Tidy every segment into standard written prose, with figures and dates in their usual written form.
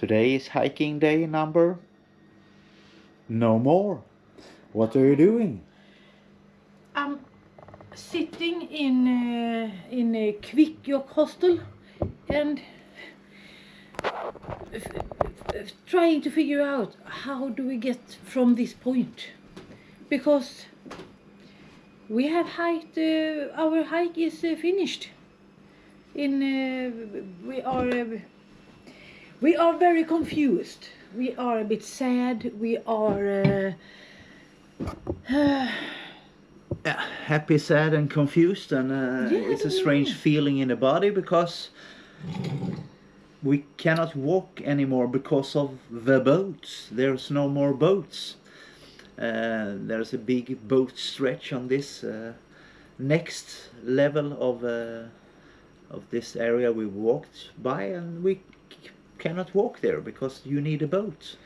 Today is hiking day number no more. What are you doing? I'm sitting in a Smygehuk hostel and trying to figure out how do we get from this point, because we have hiked, our hike is finished. We are very confused. We are a bit sad. We are Yeah, happy, sad and confused, and it's a strange feeling in the body because we cannot walk anymore because of the boats. There's no more boats. There's a big boat stretch on this next level of this area we walked by, and we cannot walk there because you need a boat.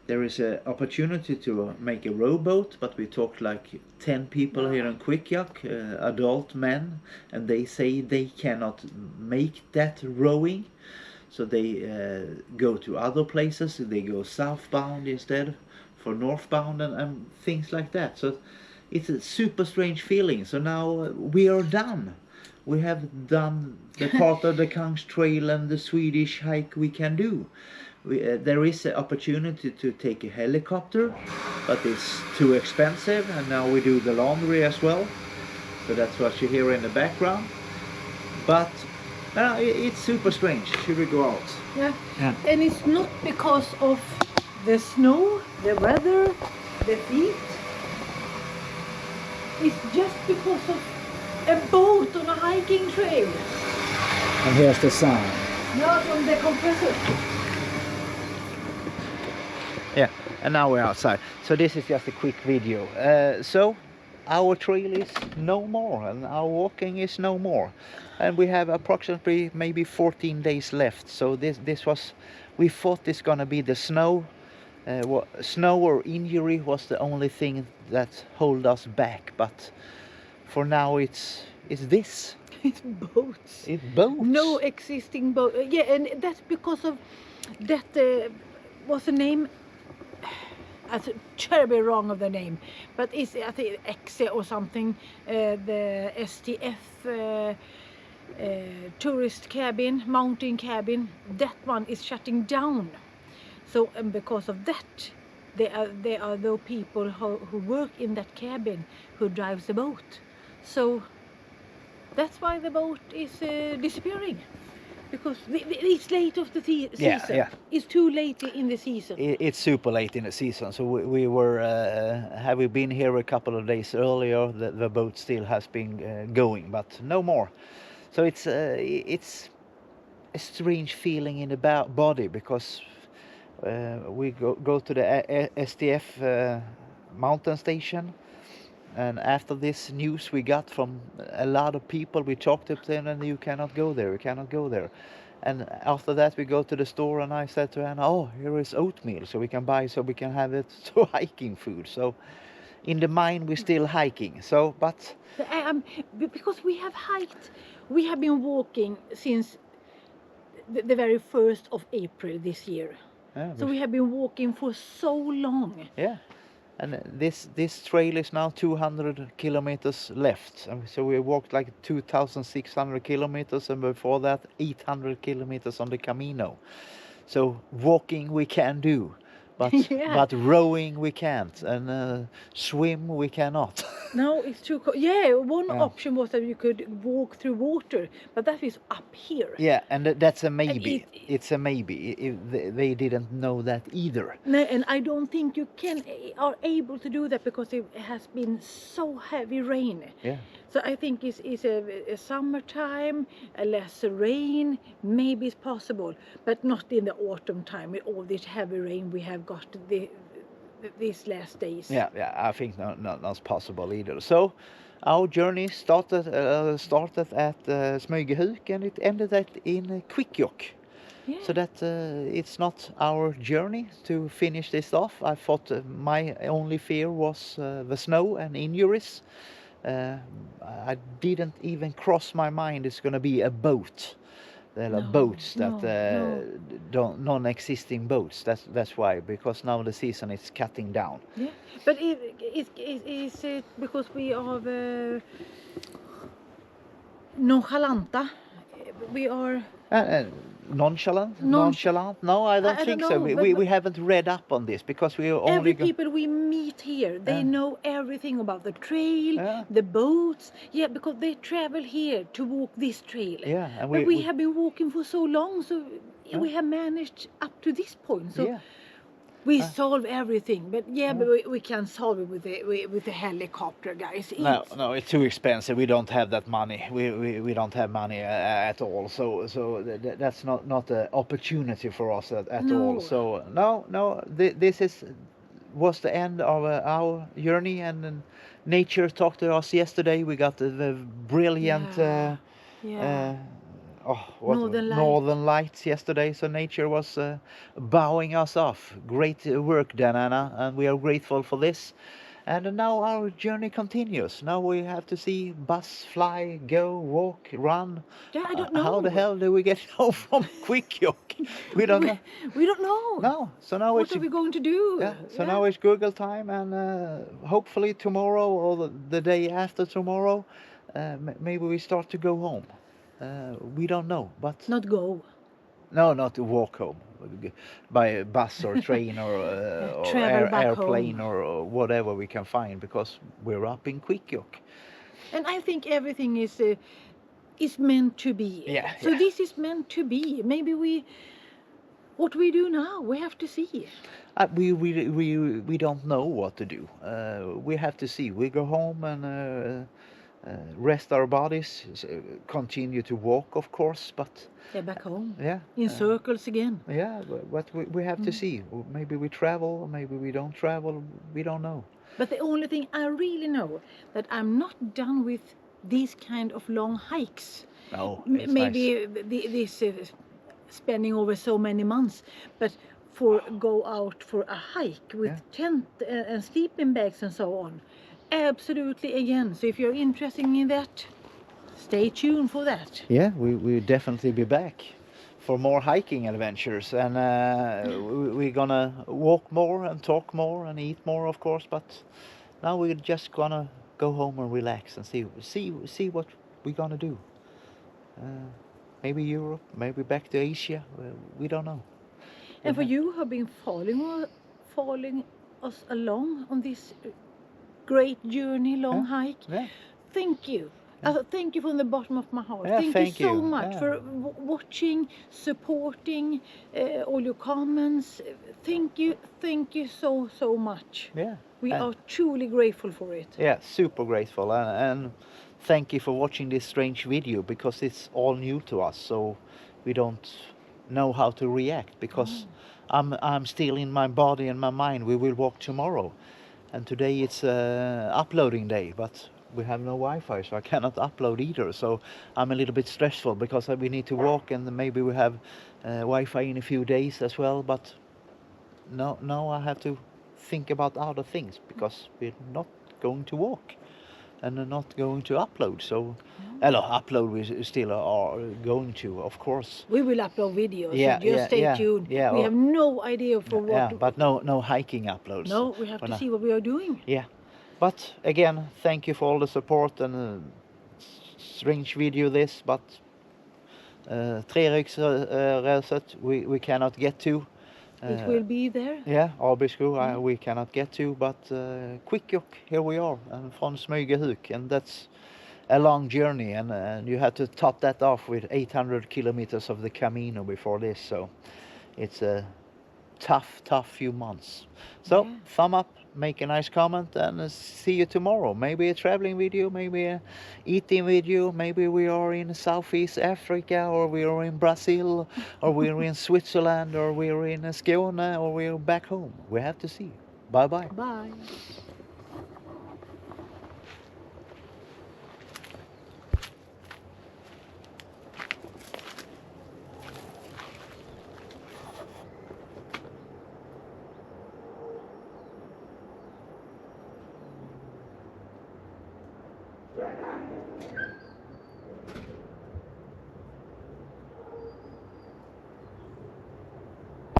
There is an opportunity to make a rowboat, but we talked like 10 people here in Smygehuk, adult men, and they say they cannot make that rowing. So they go to other places, they go southbound instead for northbound and things like that. So it's a super strange feeling. So now we are done. We have done the part of the Kang's Trail and the Swedish hike we can do. There is an opportunity to take a helicopter, but it's too expensive, and now we do the laundry as well. So that's what you hear in the background. But it's super strange. Should we go out? yeah. And it's not because of the snow, the weather, the heat. It's just because of a boat on a hiking trail. And here's the sound. No, from the compressor. Yeah, and now we're outside. So this is just a quick video. So our trail is no more, and our walking is no more, and we have approximately maybe 14 days left. So this was, we thought this gonna be the snow. Snow or injury was the only thing that hold us back, but for now it's this. It's boats. It's boats. No existing boat. Yeah, and that's because of that. What's the name? I'm terribly wrong of the name, but it's, I think, Exe or something. The STF tourist cabin, mountain cabin. That one is shutting down. So, and because of that, there are those people who work in that cabin who drives the boat. So that's why the boat is disappearing, because it's late of the season. Yeah. It's too late in the season. It's super late in the season. So we were, have we been here a couple of days earlier, the boat still has been going, but no more. So it's a strange feeling in the body, because we go to the STF mountain station, and after this news we got from a lot of people, we talked to them, and you cannot go there, you cannot go there. And after that we go to the store, and I said to Anna, oh, here is oatmeal, so we can buy, so we can have it to hiking food. So in the mind we're still hiking. So but because we have hiked, we have been walking since the very 1st of April this year. yeah, So we have been walking for so long. yeah. And this trail is now 200 kilometers left. And so we walked like 2,600 kilometers, and before that 800 kilometers on the Camino. So walking we can do, but Yeah. but rowing we can't, and swim we cannot. No, it's too cold. Yeah, one Yeah. option was that you could walk through water, but that is up here. Yeah, and that's a maybe. And It's a maybe. They didn't know that either. No, and I don't think you are able to do that because it has been so heavy rain. Yeah. So I think it's a summertime, a less rain, maybe it's possible, but not in the autumn time with all this heavy rain we have got these last days. Yeah, I think not possible either. So our journey started at Smygehuk, and it ended in Smygehuk. Yeah. So that it's not our journey to finish this off. I thought my only fear was the snow and injuries. I didn't even cross my mind it's going to be a boat. There are No, boats that no. don't non-existing boats. That's why, because now the season is cutting down. Yeah, but is it because we are nonchalanta? We are. Nonchalant? Nonch- Nonchalant? No, I don't I don't think so. know, We haven't read up on this because we are every only people we meet here, they know everything about the trail, Yeah. the boats. Yeah, because they travel here to walk this trail. Yeah, and but we we have been walking for so long, so we have managed up to this point. So yeah. we solve everything, but but we can solve it with the helicopter, guys. No, it's too expensive. We don't have that money. We don't have money at all. So that's not an opportunity for us at No. all. So no. This was the end of our journey, and then nature talked to us yesterday. We got the brilliant. Northern Lights yesterday, so nature was bowing us off. Great work, DanAnna, and we are grateful for this. And now our journey continues. Now we have to see bus, fly, go, walk, run. Yeah, I don't know. How the hell do we get home from Smygehuk? We don't know. We don't know. No, so now what are we going to do? Yeah, so now it's Google time, and hopefully tomorrow or the day after tomorrow, maybe we start to go home. We don't know, but not go. No, not to walk home by bus or train or, airplane home. or whatever we can find, because we're up in Smygehuk. And I think everything is meant to be. Yeah. So this is meant to be. Maybe what we do now, we have to see. We don't know what to do. We have to see. We go home and rest our bodies, continue to walk, of course, but back home. Yeah. In circles again. Yeah, but we have to see. Maybe we travel, maybe we don't travel. We don't know. But the only thing I really know, that I'm not done with these kind of long hikes. No, maybe nice. This spending over so many months, but go out for a hike with tent and sleeping bags and so on. Absolutely again. So if you're interested in that, stay tuned for that. Yeah, we'll definitely be back for more hiking adventures, and we're gonna walk more and talk more and eat more, of course, but now we're just gonna go home and relax and see what we're gonna do. Maybe Europe, maybe back to Asia, we don't know. And for you who have been following us along on this great journey, long hike, thank you. Thank you from the bottom of my heart. Thank you so much for watching, supporting, all your comments. Thank you so much. Yeah. We are truly grateful for it. Yeah, super grateful, and thank you for watching this strange video, because it's all new to us, so we don't know how to react, because I'm still in my body and my mind. We will walk tomorrow, and today it's uploading day, but we have no Wi-Fi, so I cannot upload either. So I'm a little bit stressful, because we need to walk, and maybe we have Wi-Fi in a few days as well, but no, I have to think about other things, because we're not going to walk and not going to upload. So upload we still are going to, of course. We will upload videos, so just stay tuned. Yeah, we have no idea for what. Yeah, but no hiking uploads. No, we have to see what we are doing. Yeah, but again, thank you for all the support, and strange video this, but Treriksröset we cannot get to. It will be there. Yeah, Abisko we cannot get to, but Smygehuk, here we are, and from Smygehuk, and that's a long journey, and you had to top that off with 800 kilometers of the Camino before this, so it's a tough few months. So thumb up, make a nice comment, and see you tomorrow. Maybe a traveling video, maybe a eating video, maybe we are in Southeast Africa, or we are in Brazil, or we are in Switzerland, or we are in Skåne, or we are back home. We have to see. Bye. Bye. Yeah.